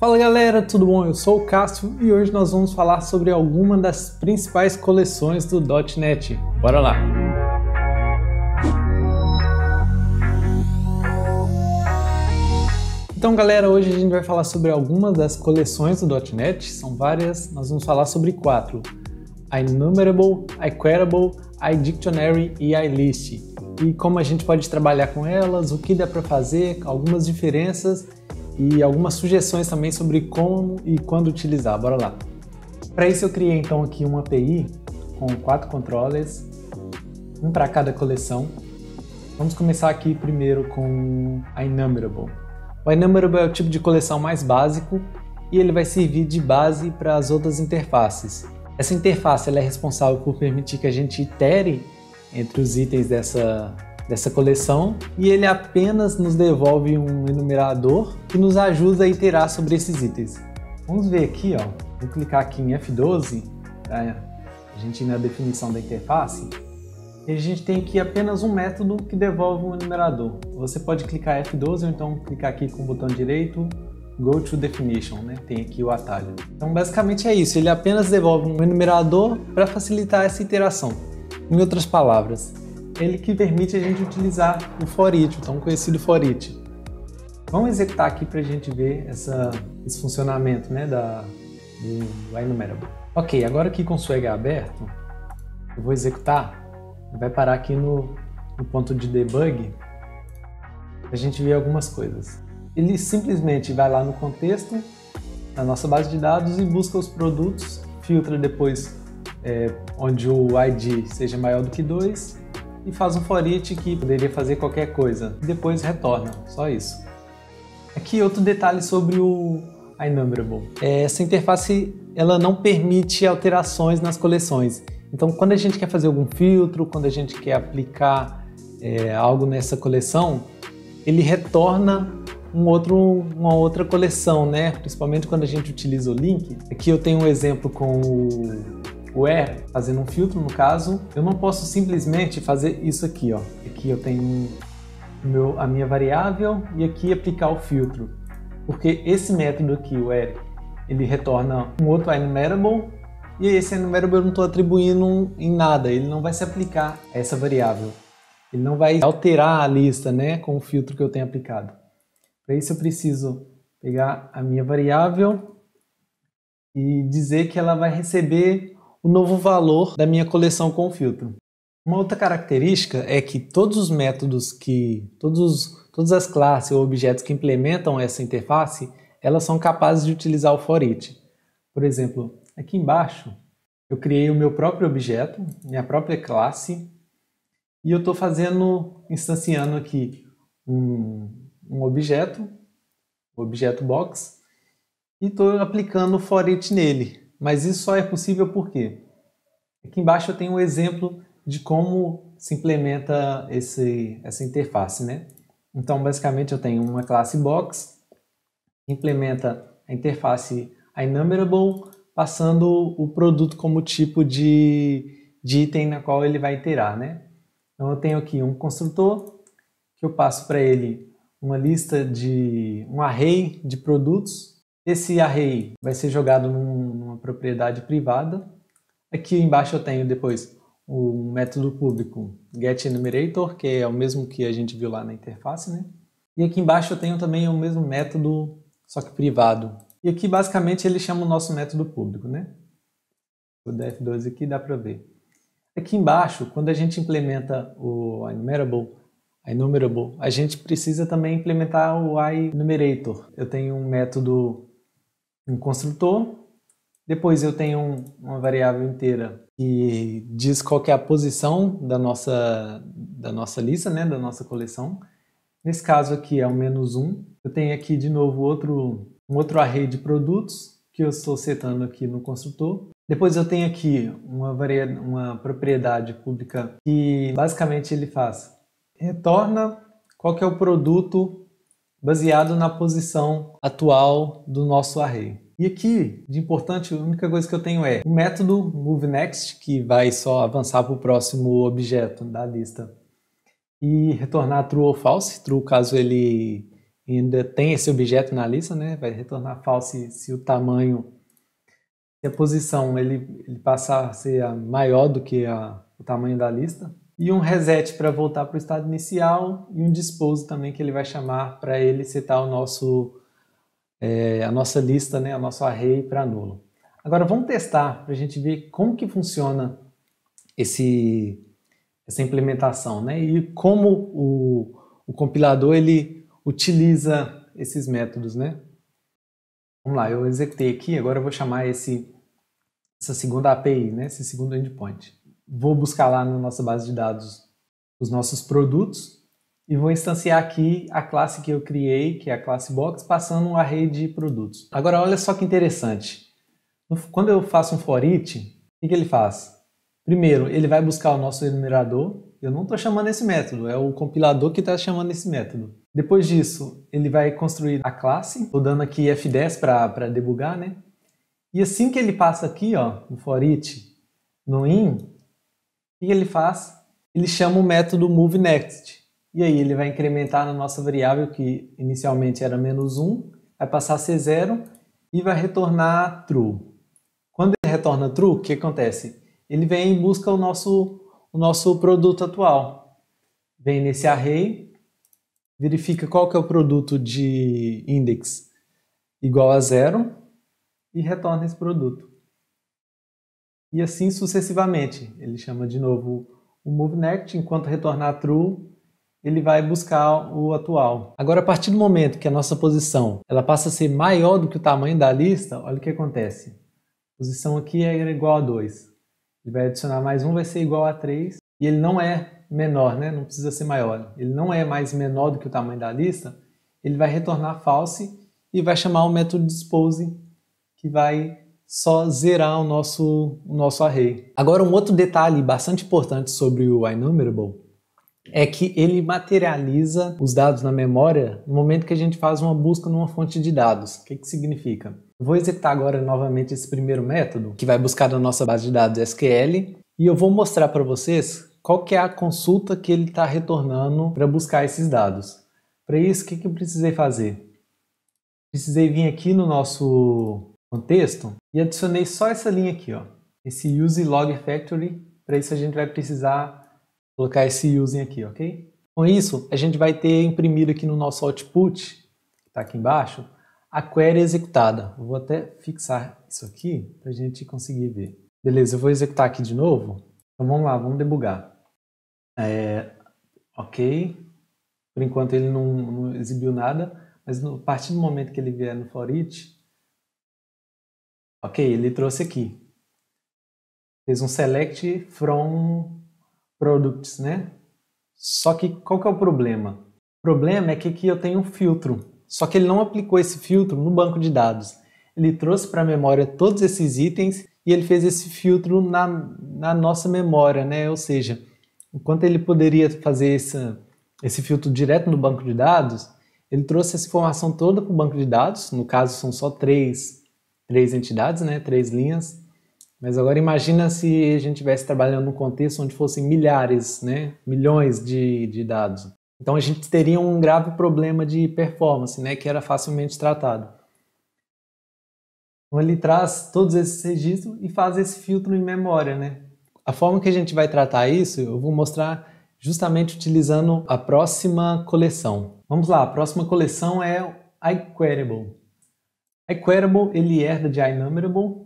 Fala galera, tudo bom? Eu sou o Cássio e hoje nós vamos falar sobre alguma das principais coleções do .NET. Bora lá! Então galera, hoje a gente vai falar sobre algumas das coleções do .NET, são várias, nós vamos falar sobre 4. IEnumerable, iQueryable, iDictionary e iList. E como a gente pode trabalhar com elas, o que dá para fazer, algumas diferenças e algumas sugestões também sobre como e quando utilizar. Bora lá! Para isso eu criei então aqui uma API com 4 controllers, um para cada coleção. Vamos começar aqui primeiro com IEnumerable. O IEnumerable é o tipo de coleção mais básico e ele vai servir de base para as outras interfaces. Essa interface ela é responsável por permitir que a gente itere entre os itens dessa coleção e ele apenas nos devolve um enumerador que nos ajuda a iterar sobre esses itens. Vamos ver aqui, ó. Vou clicar aqui em F12 para a gente ir na definição da interface. E a gente tem aqui apenas um método que devolve um enumerador. Você pode clicar F12 ou então clicar aqui com o botão direito Go to Definition, né? Tem aqui o atalho. Então basicamente é isso, ele apenas devolve um enumerador para facilitar essa iteração. Em outras palavras, ele que permite a gente utilizar o for each, o tão conhecido for each. Vamos executar aqui para a gente ver esse funcionamento, né, do IEnumerable. Ok, agora aqui com o Swagger aberto, eu vou executar, vai parar aqui no ponto de debug, para a gente ver algumas coisas. Ele simplesmente vai lá no contexto, na nossa base de dados e busca os produtos, filtra depois onde o ID seja maior do que 2 e faz um for each que poderia fazer qualquer coisa. Depois retorna, só isso. Aqui outro detalhe sobre o IEnumerable. Essa interface ela não permite alterações nas coleções. Então quando a gente quer fazer algum filtro, quando a gente quer aplicar algo nessa coleção, ele retorna uma outra coleção, né? Principalmente quando a gente utiliza o link. Aqui eu tenho um exemplo com o where, fazendo um filtro no caso. Eu não posso simplesmente fazer isso aqui, ó. Aqui eu tenho a minha variável e aqui aplicar o filtro. Porque esse método aqui, o where, ele retorna um outro IEnumerable e esse IEnumerable eu não estou atribuindo em nada, ele não vai se aplicar a essa variável. Ele não vai alterar a lista, né, com o filtro que eu tenho aplicado. Para isso eu preciso pegar a minha variável e dizer que ela vai receber o novo valor da minha coleção com o filtro. Uma outra característica é que todos os métodos todas as classes ou objetos que implementam essa interface, elas são capazes de utilizar o for each. Por exemplo, aqui embaixo eu criei o meu próprio objeto, minha própria classe, e eu estou instanciando aqui um objeto, o objeto box, e estou aplicando o for each nele. Mas isso só é possível por quê? Aqui embaixo eu tenho um exemplo de como se implementa essa interface, né? Então, basicamente, eu tenho uma classe box que implementa a interface IEnumerable, passando o produto como tipo de item na qual ele vai iterar, né? Então, eu tenho aqui um construtor que eu passo para ele uma lista um array de produtos. Esse array vai ser jogado numa propriedade privada. Aqui embaixo eu tenho depois o método público getEnumerator, que é o mesmo que a gente viu lá na interface, né? E aqui embaixo eu tenho também o mesmo método, só que privado. E aqui basicamente ele chama o nosso método público, né? Vou dar F12 aqui, dá para ver. Aqui embaixo, quando a gente implementa o IEnumerable, a gente precisa também implementar o IEnumerator. Eu tenho um método, um construtor, depois eu tenho uma variável inteira que diz qual que é a posição da nossa lista, né, da nossa coleção. Nesse caso aqui é o -1. Eu tenho aqui de novo um outro array de produtos que eu estou setando aqui no construtor. Depois eu tenho aqui uma propriedade pública que basicamente ele retorna qual que é o produto baseado na posição atual do nosso array. E aqui, de importante, a única coisa que eu tenho é o método moveNext, que vai só avançar para o próximo objeto da lista e retornar true ou false, true caso ele e ainda tem esse objeto na lista, né? Vai retornar false se o tamanho, se a posição ele passar a ser maior do que o tamanho da lista. E um reset para voltar para o estado inicial e um dispose também que ele vai chamar para ele setar a nossa lista, né? O nosso array para nulo. Agora vamos testar para a gente ver como que funciona essa implementação, né? E como o compilador ele utiliza esses métodos, né? Vamos lá, eu executei aqui, agora eu vou chamar essa segunda API, né? Esse segundo endpoint. Vou buscar lá na nossa base de dados os nossos produtos e vou instanciar aqui a classe que eu criei, que é a classe box, passando um array de produtos. Agora olha só que interessante. Quando eu faço um for each, o que ele faz? Primeiro, ele vai buscar o nosso enumerador. Eu não estou chamando esse método, é o compilador que está chamando esse método. Depois disso, ele vai construir a classe. Estou dando aqui F10 para debugar, né? E assim que ele passa aqui, ó, no for each, no in, o que ele faz? Ele chama o método moveNext. E aí ele vai incrementar na nossa variável, que inicialmente era -1, vai passar a ser 0 e vai retornar true. Quando ele retorna true, o que acontece? Ele vem e busca o nosso produto atual. Vem nesse array, verifica qual que é o produto de index igual a 0 e retorna esse produto. E assim sucessivamente. Ele chama de novo o moveNext, enquanto retornar true, ele vai buscar o atual. Agora, a partir do momento que a nossa posição ela passa a ser maior do que o tamanho da lista, olha o que acontece. A posição aqui é igual a 2. Ele vai adicionar mais 1, vai ser igual a 3. E ele não é menor, né? Não precisa ser maior. Ele não é mais menor do que o tamanho da lista. Ele vai retornar false e vai chamar o método dispose, que vai só zerar o nosso array. Agora, um outro detalhe bastante importante sobre o INumerable é que ele materializa os dados na memória no momento que a gente faz uma busca numa fonte de dados. O que significa? Eu vou executar agora novamente esse primeiro método, que vai buscar na nossa base de dados SQL, e eu vou mostrar para vocês qual que é a consulta que ele está retornando para buscar esses dados. Para isso, o que eu precisei fazer? Precisei vir aqui no nosso contexto e adicionei só essa linha aqui, ó, esse use log factory. Para isso a gente vai precisar colocar esse using aqui, ok? Com isso, a gente vai ter imprimido aqui no nosso output, que está aqui embaixo, a query executada. Eu vou até fixar isso aqui para a gente conseguir ver. Beleza, eu vou executar aqui de novo. Então vamos lá, vamos debugar. Ok. Por enquanto ele não exibiu nada, mas a partir do momento que ele vier no for each, ok, ele trouxe aqui. Fez um select from products, né? Só que qual que é o problema? O problema é que aqui eu tenho um filtro, só que ele não aplicou esse filtro no banco de dados. Ele trouxe para a memória todos esses itens e ele fez esse filtro na nossa memória, né? Ou seja, enquanto ele poderia fazer esse filtro direto no banco de dados, ele trouxe essa informação toda para o banco de dados. No caso, são só três entidades, né? 3 linhas. Mas agora imagina se a gente estivesse trabalhando num contexto onde fossem milhares, né, milhões de dados. Então a gente teria um grave problema de performance, né, que era facilmente tratado. Então ele traz todos esses registros e faz esse filtro em memória, né? A forma que a gente vai tratar isso, eu vou mostrar justamente utilizando a próxima coleção. Vamos lá, a próxima coleção é o iQueryable. iQueryable, ele herda de INumerable,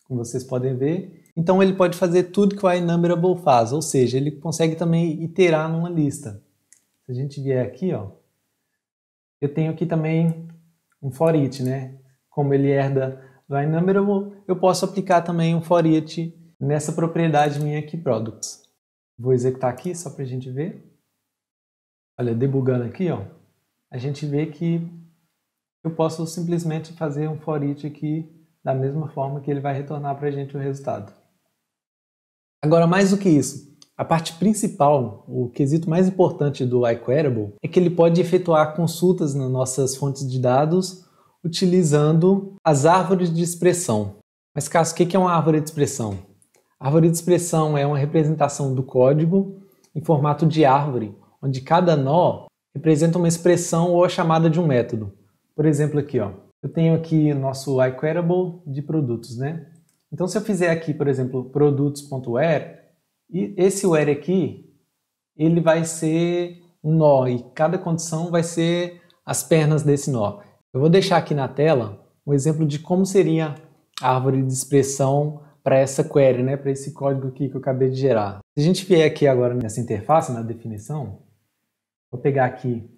como vocês podem ver. Então ele pode fazer tudo que o INumerable faz, ou seja, ele consegue também iterar numa lista. Se a gente vier aqui, ó, eu tenho aqui também um for each, né? Como ele herda do INumerable, eu posso aplicar também um for each nessa propriedade minha aqui, products. Vou executar aqui só para a gente ver. Olha, debugando aqui, ó, a gente vê que eu posso simplesmente fazer um for each aqui da mesma forma que ele vai retornar para a gente o resultado. Agora, mais do que isso, a parte principal, o quesito mais importante do iQueryable é que ele pode efetuar consultas nas nossas fontes de dados utilizando as árvores de expressão. Mas, Cássio, o que é uma árvore de expressão? A árvore de expressão é uma representação do código em formato de árvore, onde cada nó representa uma expressão ou a chamada de um método. Por exemplo, aqui, ó, eu tenho aqui o nosso iQueryable de produtos, né? Então, se eu fizer aqui, por exemplo, produtos.where, e esse where aqui, ele vai ser um nó, e cada condição vai ser as pernas desse nó. Eu vou deixar aqui na tela um exemplo de como seria a árvore de expressão para essa query, né? Para esse código aqui que eu acabei de gerar. Se a gente vier aqui agora nessa interface, na definição, vou pegar aqui.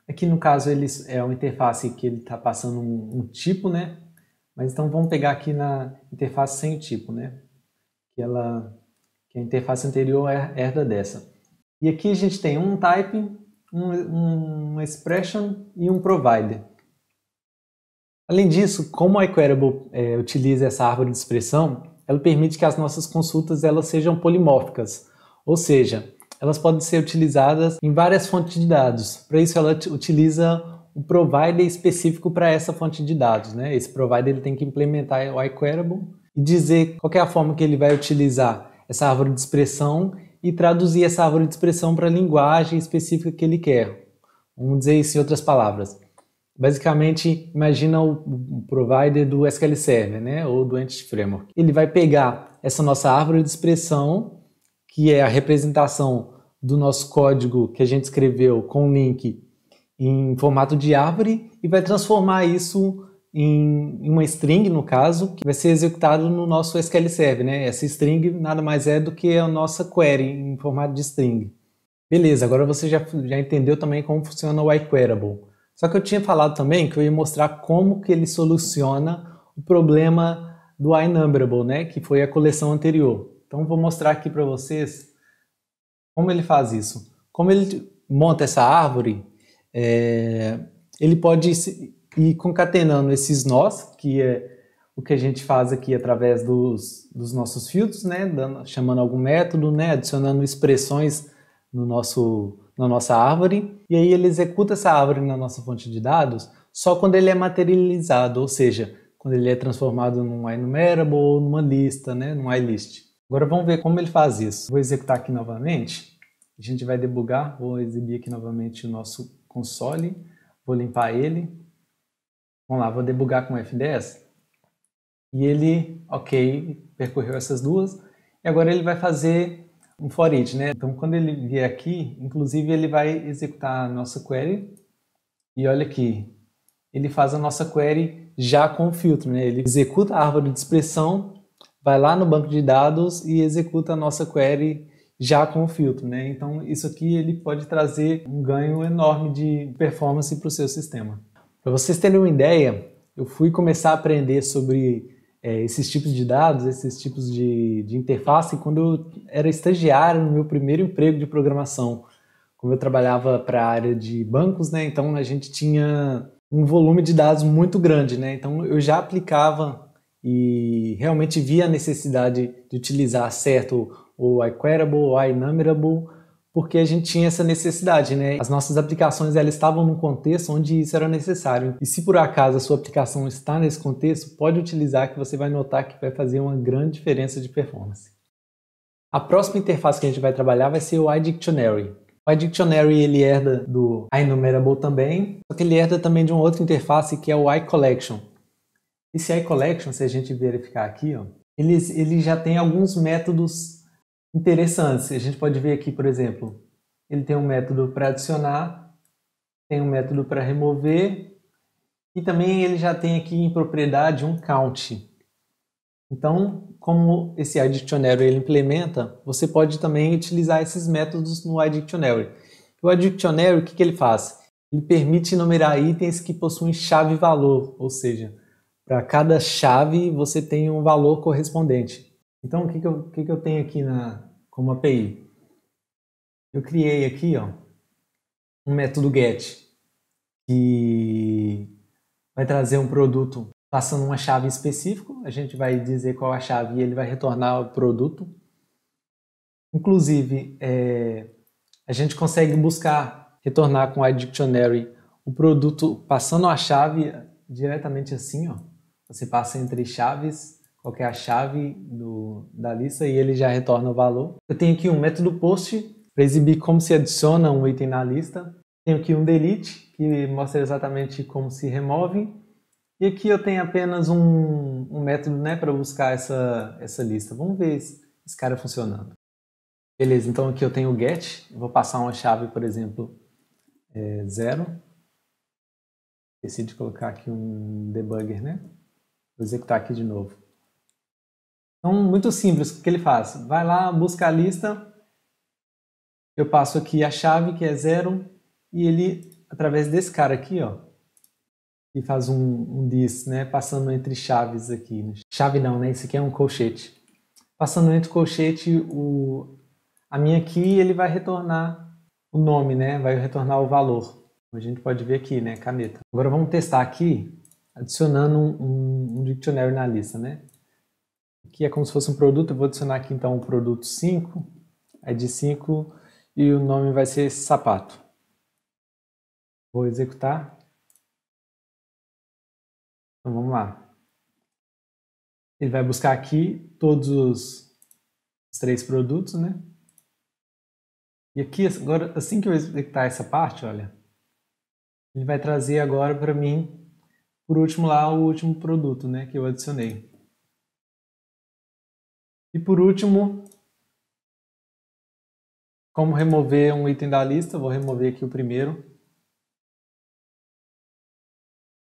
Aqui no caso ele é uma interface que ele está passando um tipo, né? Mas então vamos pegar aqui na interface sem o tipo, né? Que a interface anterior herda dessa. E aqui a gente tem um type, um expression e um provider. Além disso, como a iQueryable utiliza essa árvore de expressão, ela permite que as nossas consultas elas sejam polimórficas, ou seja, elas podem ser utilizadas em várias fontes de dados. Para isso, ela utiliza um provider específico para essa fonte de dados, né? Esse provider ele tem que implementar o iQueryable e dizer qual é a forma que ele vai utilizar essa árvore de expressão e traduzir essa árvore de expressão para a linguagem específica que ele quer. Vamos dizer isso em outras palavras. Basicamente, imagina o provider do SQL Server, né? Ou do Entity Framework. Ele vai pegar essa nossa árvore de expressão, que é a representação do nosso código que a gente escreveu com o link em formato de árvore e vai transformar isso em uma string, no caso, que vai ser executado no nosso SQL Server, né? Essa string nada mais é do que a nossa query em formato de string. Beleza, agora você já entendeu também como funciona o iQueryable. Só que eu tinha falado também que eu ia mostrar como que ele soluciona o problema do iNumberable, né? Que foi a coleção anterior. Então vou mostrar aqui para vocês como ele faz isso. Como ele monta essa árvore, ele pode ir concatenando esses nós, que é o que a gente faz aqui através dos nossos filtros, né? Chamando algum método, né? Adicionando expressões na nossa árvore, e aí ele executa essa árvore na nossa fonte de dados só quando ele é materializado, ou seja, quando ele é transformado num iNumerable ou numa lista, né? Num iList. Agora vamos ver como ele faz isso. Vou executar aqui novamente, a gente vai debugar, vou exibir aqui novamente o nosso console, vou limpar ele. Vamos lá, vou debugar com F10. E ele, ok, percorreu essas duas. E agora ele vai fazer um for each, né? Então quando ele vier aqui, inclusive ele vai executar a nossa query. E olha aqui, ele faz a nossa query já com o filtro, né? Ele executa a árvore de expressão, vai lá no banco de dados e executa a nossa query já com o filtro, né? Então isso aqui ele pode trazer um ganho enorme de performance para o seu sistema. Para vocês terem uma ideia, eu fui começar a aprender sobre esses tipos de dados, esses tipos de interface quando eu era estagiário no meu primeiro emprego de programação. Como eu trabalhava para a área de bancos, né? Então a gente tinha um volume de dados muito grande, né? Então eu já aplicava e realmente via a necessidade de utilizar certo o iQueryable, o iNumberable, porque a gente tinha essa necessidade, né? As nossas aplicações elas estavam num contexto onde isso era necessário. E se por acaso a sua aplicação está nesse contexto, pode utilizar que você vai notar que vai fazer uma grande diferença de performance. A próxima interface que a gente vai trabalhar vai ser o iDictionary. O iDictionary ele herda do iNumerable também, só que ele herda também de uma outra interface que é o iCollection. Esse iCollection, se a gente verificar aqui, ó, ele já tem alguns métodos interessantes. A gente pode ver aqui, por exemplo, ele tem um método para adicionar, tem um método para remover e também ele já tem aqui em propriedade um count. Então, como esse iDictionary ele implementa, você pode também utilizar esses métodos no iDictionary. O iDictionary, o que ele faz? Ele permite numerar itens que possuem chave-valor, ou seja, para cada chave você tem um valor correspondente. Então, o que eu tenho aqui como API? Eu criei aqui um método get que vai trazer um produto passando uma chave específica. A gente vai dizer qual a chave e ele vai retornar o produto. Inclusive, a gente consegue retornar com o iDictionary o produto passando a chave diretamente assim, ó. Você passa entre chaves, qual é a chave da lista e ele já retorna o valor. Eu tenho aqui um método post para exibir como se adiciona um item na lista. Tenho aqui um delete, que mostra exatamente como se remove. E aqui eu tenho apenas um método, né, para buscar essa lista. Vamos ver esse cara funcionando. Beleza, então aqui eu tenho o get. Eu vou passar uma chave, por exemplo, 0. Esqueci de colocar aqui um debugger, né? Vou executar aqui de novo. Então, muito simples, o que ele faz? Vai lá, busca a lista, eu passo aqui a chave, que é 0, e ele, através desse cara aqui, ó, e faz um this, né, passando entre chaves aqui. Né? Chave não, né, isso aqui é um colchete. Passando entre o colchete, a minha key, ele vai retornar o nome, né, vai retornar o valor. A gente pode ver aqui, né, caneta. Agora vamos testar aqui, adicionando um dictionary na lista, né. Aqui é como se fosse um produto, eu vou adicionar aqui então o produto 5, ID 5, e o nome vai ser sapato. Vou executar. Então vamos lá. Ele vai buscar aqui todos os 3 produtos, né? E aqui, agora, assim que eu executar essa parte, olha, ele vai trazer agora para mim, por último lá, o último produto, né, que eu adicionei. E por último, como remover um item da lista, vou remover aqui o primeiro.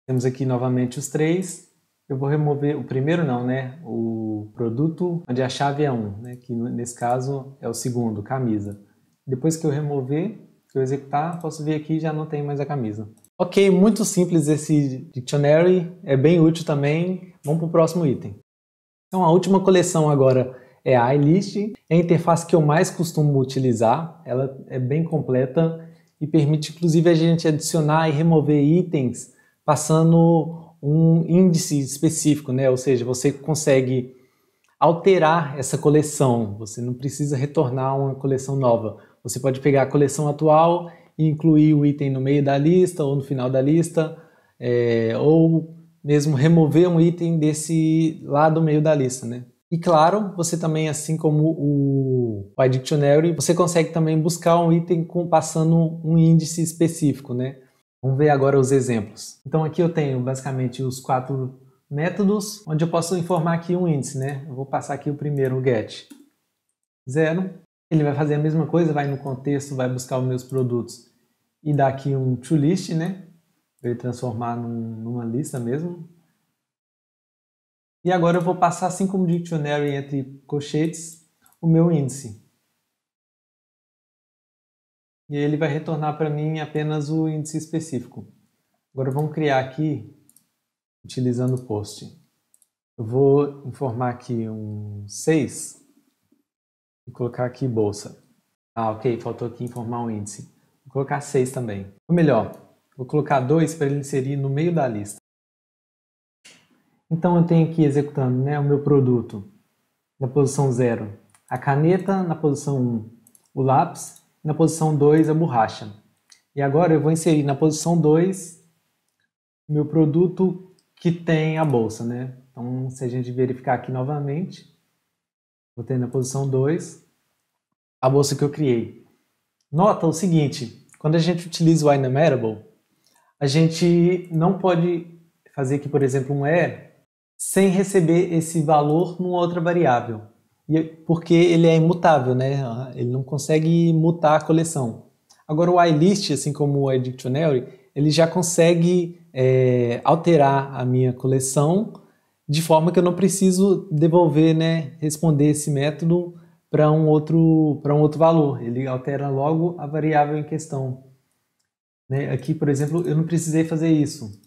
Temos aqui novamente os 3. Eu vou remover o primeiro não, né? O produto onde a chave é 1, né? Que nesse caso é o segundo, camisa. Depois que eu remover, que eu executar, posso ver aqui já não tem mais a camisa. Ok, muito simples esse dictionary, é bem útil também. Vamos para o próximo item. Então a última coleção agora é a iList, é a interface que eu mais costumo utilizar, ela é bem completa e permite inclusive a gente adicionar e remover itens passando um índice específico, né? Ou seja, você consegue alterar essa coleção, você não precisa retornar uma coleção nova, você pode pegar a coleção atual e incluir o item no meio da lista ou no final da lista, ou mesmo remover um item desse lá do meio da lista, né? E claro, você também, assim como o iDictionary, você consegue também buscar um item passando um índice específico, né? Vamos ver agora os exemplos. Então aqui eu tenho basicamente os 4 métodos, onde eu posso informar aqui um índice, né? Eu vou passar aqui o primeiro, o get 0. Ele vai fazer a mesma coisa, vai no contexto, vai buscar os meus produtos e dar aqui um toList, né? Para ele transformar numa lista mesmo. E agora eu vou passar, assim como dictionary entre colchetes, o meu índice. E ele vai retornar para mim apenas o índice específico. Agora vamos criar aqui, utilizando o post. Eu vou informar aqui um 6 e colocar aqui bolsa. Ah, ok, faltou aqui informar um índice. Vou colocar 6 também. Ou melhor, vou colocar 2 para ele inserir no meio da lista. Então eu tenho aqui executando, né, o meu produto na posição 0, a caneta, na posição 1, o lápis, na posição 2, a borracha. E agora eu vou inserir na posição 2 o meu produto que tem a bolsa, né? Então, se a gente verificar aqui novamente, vou ter na posição 2 a bolsa que eu criei. Nota o seguinte, quando a gente utiliza o INumerable, a gente não pode fazer aqui, por exemplo, um sem receber esse valor numa outra variável, porque ele é imutável, né? Ele não consegue mutar a coleção. Agora o iList, assim como o iDictionary, ele já consegue alterar a minha coleção de forma que eu não preciso devolver, né, responder esse método para um outro valor. Ele altera logo a variável em questão. Né? Aqui, por exemplo, eu não precisei fazer isso.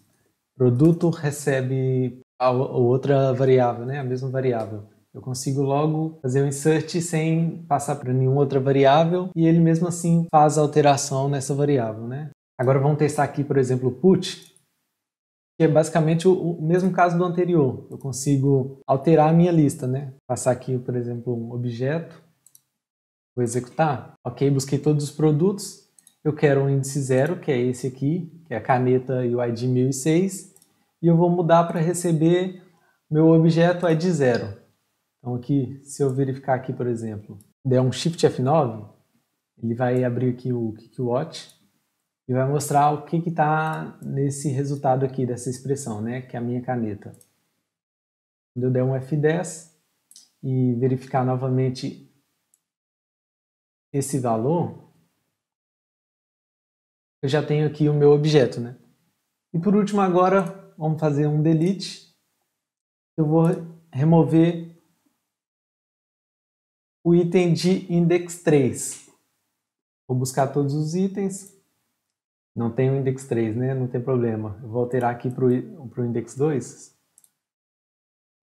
Produto recebe a outra variável, né? A mesma variável. Eu consigo logo fazer o insert sem passar para nenhuma outra variável e ele mesmo assim faz a alteração nessa variável, né? Agora vamos testar aqui, por exemplo, o put, que é basicamente o mesmo caso do anterior. Eu consigo alterar a minha lista, né? Passar aqui, por exemplo, um objeto, vou executar. Ok, busquei todos os produtos. Eu quero um índice 0, que é esse aqui, que é a caneta e o ID 1006. E eu vou mudar para receber meu objeto ID 0. Então aqui, se eu verificar aqui, por exemplo, der um Shift F9, ele vai abrir aqui o KickWatch e vai mostrar o que está nesse resultado aqui dessa expressão, né, que é a minha caneta. Quando eu der um F10 e verificar novamente esse valor, eu já tenho aqui o meu objeto, né? E por último agora, vamos fazer um delete. Eu vou remover o item de index 3. Vou buscar todos os itens. Não tem o index 3, né? Não tem problema. Eu vou alterar aqui para o index 2.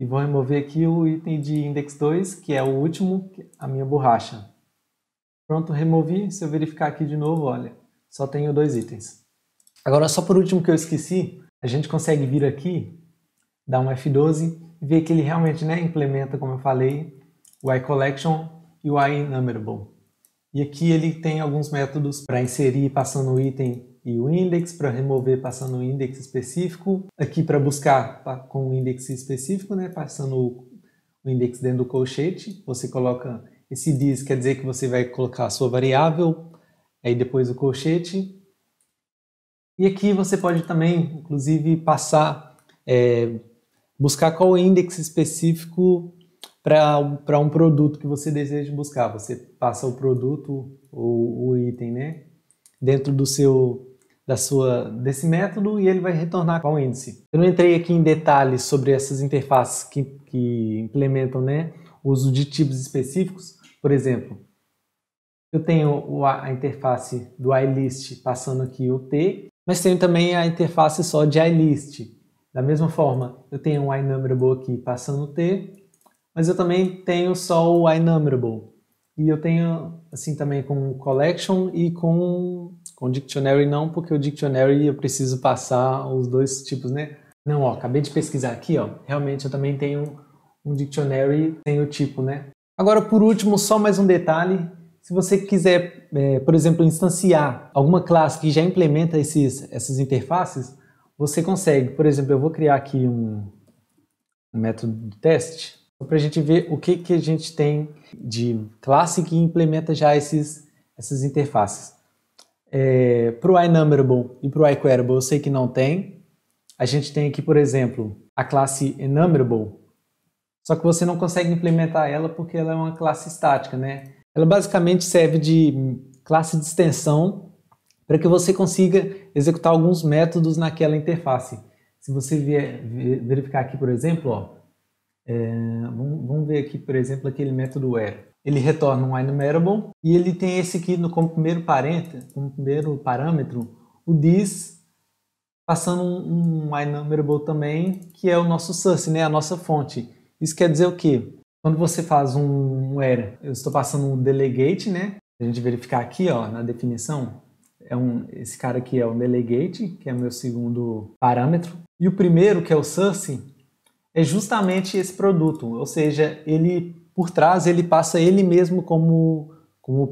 E vou remover aqui o item de index 2, que é o último, a minha borracha. Pronto, removi. Se eu verificar aqui de novo, olha, só tenho 2 itens. Agora, só por último que eu esqueci, a gente consegue vir aqui, dar um F12 e ver que ele realmente, né, implementa, como eu falei, o iCollection e o iNumberable. E aqui ele tem alguns métodos para inserir passando o item e o index, para remover passando o index específico, aqui para buscar com o index específico, né, passando o index dentro do colchete. Você coloca esse this, quer dizer que você vai colocar a sua variável, aí depois o colchete. E aqui você pode também, inclusive, buscar qual index específico para um produto que você deseja buscar. Você passa o produto ou o item, né, dentro desse método e ele vai retornar qual índice. Eu não entrei aqui em detalhes sobre essas interfaces que implementam, né, o uso de tipos específicos. Por exemplo, eu tenho a interface do iList passando aqui o T, mas tenho também a interface só de iList. Da mesma forma, eu tenho um iNumberable aqui passando o T, mas eu também tenho só o iNumberable. E eu tenho assim também com Collection e com Dictionary não, porque o Dictionary eu preciso passar os dois tipos, né? Não, ó, acabei de pesquisar aqui, ó, realmente eu também tenho um Dictionary sem o tipo, né? Agora, por último, só mais um detalhe. Se você quiser, por exemplo, instanciar alguma classe que já implementa essas interfaces, você consegue. Por exemplo, eu vou criar aqui um método de teste para a gente ver o que a gente tem de classe que implementa já essas interfaces. Para o iNumberable e para o iQueryable eu sei que não tem. A gente tem aqui, por exemplo, a classe eNumberable, só que você não consegue implementar ela porque ela é uma classe estática, né? Ela basicamente serve de classe de extensão para que você consiga executar alguns métodos naquela interface. Se você verificar aqui, por exemplo, ó, vamos ver aqui, por exemplo, aquele método where. Ele retorna um iNumerable e ele tem esse aqui como primeiro parâmetro, o this, passando um iNumerable também, que é o nosso source, né, a nossa fonte. Isso quer dizer o quê? Quando você faz um where, eu estou passando um delegate, né? A gente verificar aqui, ó, na definição, esse cara aqui é o delegate, que é o meu segundo parâmetro. E o primeiro, que é o source, é justamente esse produto. Ou seja, ele, por trás, ele passa ele mesmo como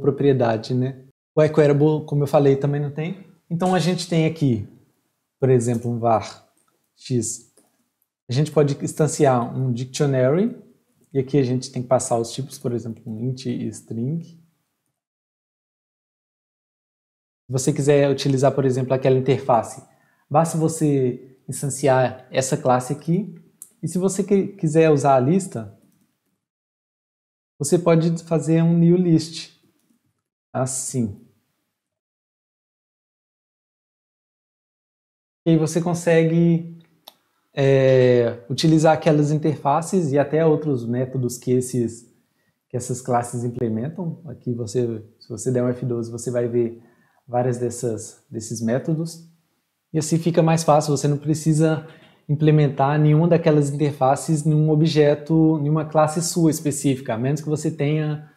propriedade, né? O iQueryable, como eu falei, também não tem. Então a gente tem aqui, por exemplo, um var x. A gente pode instanciar um dictionary, e aqui a gente tem que passar os tipos, por exemplo, um int e string. Se você quiser utilizar, por exemplo, aquela interface, basta você instanciar essa classe aqui. E se você quiser usar a lista, você pode fazer um new list, assim. E aí você consegue utilizar aquelas interfaces e até outros métodos que essas classes implementam. Aqui se você der um F12, você vai ver várias desses métodos. E assim fica mais fácil, você não precisa implementar nenhuma daquelas interfaces em um objeto, em uma classe sua específica, a menos que você tenha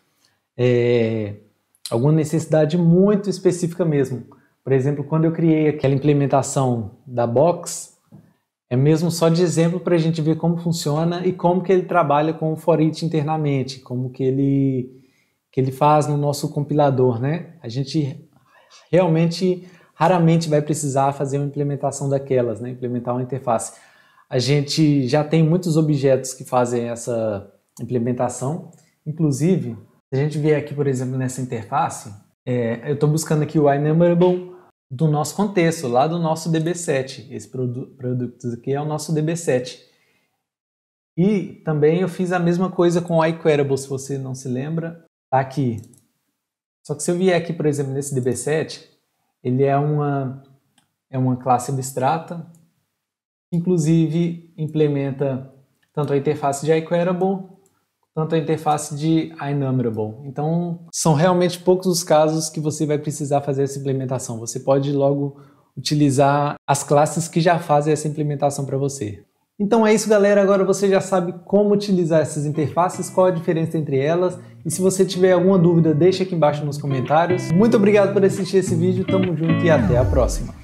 alguma necessidade muito específica mesmo. Por exemplo, quando eu criei aquela implementação da Box, é mesmo só de exemplo para a gente ver como funciona e como que ele trabalha com o for each internamente, como que ele faz no nosso compilador, né? A gente realmente raramente vai precisar fazer uma implementação daquelas, né? Implementar uma interface. A gente já tem muitos objetos que fazem essa implementação. Inclusive, se a gente vier aqui, por exemplo, nessa interface, eu estou buscando aqui o iNumberable do nosso contexto, lá do nosso DB7. Esse produto aqui é o nosso DB7. E também eu fiz a mesma coisa com o iQueryable, se você não se lembra, tá aqui. Só que se eu vier aqui, por exemplo, nesse DB7, ele é uma classe abstrata, inclusive implementa tanto a interface de iQueryable, tanto a interface de iNumerable. Então, são realmente poucos os casos que você vai precisar fazer essa implementação. Você pode logo utilizar as classes que já fazem essa implementação para você. Então é isso, galera. Agora você já sabe como utilizar essas interfaces, qual a diferença entre elas. E se você tiver alguma dúvida, deixa aqui embaixo nos comentários. Muito obrigado por assistir esse vídeo, tamo junto e até a próxima.